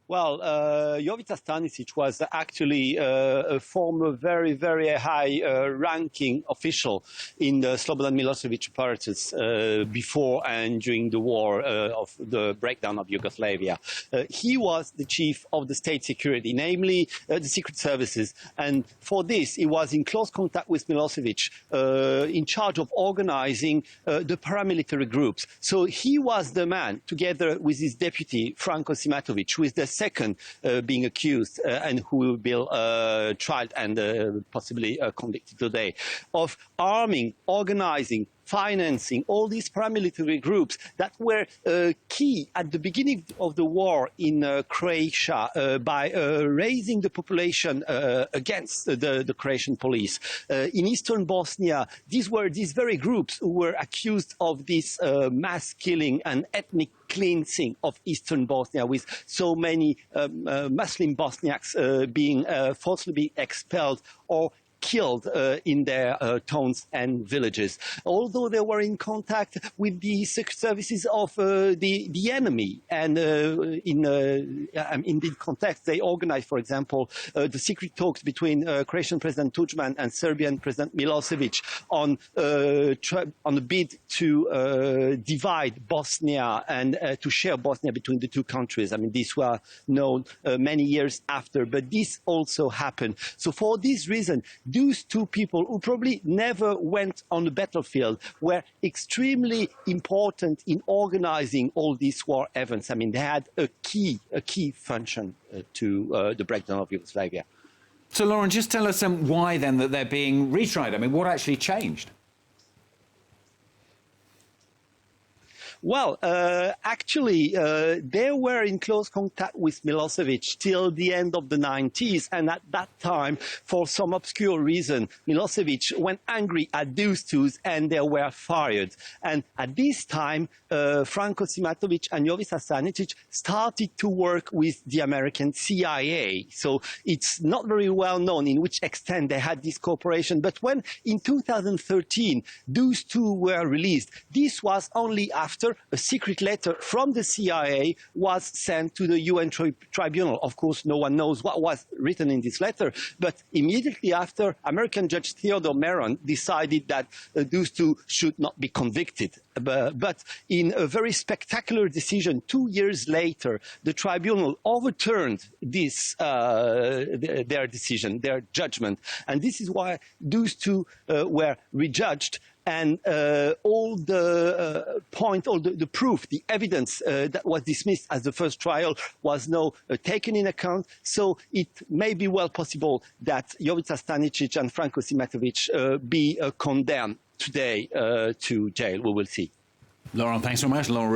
Well, Jovica Stanisic was actually a former very, very high-ranking official in the Slobodan Milosevic apparatus before and during the war of the breakdown of Yugoslavia. He was the chief of the state security, namely the secret services. And for this, he was in close contact with Milosevic, in charge of organizing the paramilitary groups. So he was the man, together with his deputy, Franko Simatovic, who is the second being accused and who will be tried and possibly convicted today, of arming, organizing, financing all these paramilitary groups that were key at the beginning of the war in Croatia by raising the population against the Croatian police. In eastern Bosnia, these were these very groups who were accused of this mass killing and ethnic cleansing of eastern Bosnia, with so many Muslim Bosniaks being forcibly expelled or killed in their towns and villages. Although they were in contact with the secret services of the enemy, and in this context, they organized, for example, the secret talks between Croatian President Tudjman and Serbian President Milosevic on a bid to divide Bosnia and to share Bosnia between the two countries. I mean, these were known many years after, but this also happened. So for this reason, those two people who probably never went on the battlefield were extremely important in organizing all these war events. I mean, they had a key function to the breakdown of Yugoslavia. So, Laurent, just tell us why then that they're being retried. I mean, what actually changed? Well, actually, they were in close contact with Milosevic till the end of the 90s. And at that time, for some obscure reason, Milosevic went angry at those two and they were fired. And at this time, Franko Simatovic and Jovica Stanisic started to work with the American CIA. So it's not very well known in which extent they had this cooperation. But when in 2013, those two were released, this was only after a secret letter from the CIA was sent to the UN tribunal. Of course, no one knows what was written in this letter, but immediately after, American Judge Theodore Meron decided that those two should not be convicted. But in a very spectacular decision, 2 years later, the tribunal overturned this, their decision, their judgment. And this is why those two were rejudged. And all the the proof, the evidence that was dismissed as the first trial was now taken in account. So it may be well possible that Jovica Stanisic and Franko Simatovic be condemned today to jail. We will see. Laurent, thanks so much. Laurent Rouy.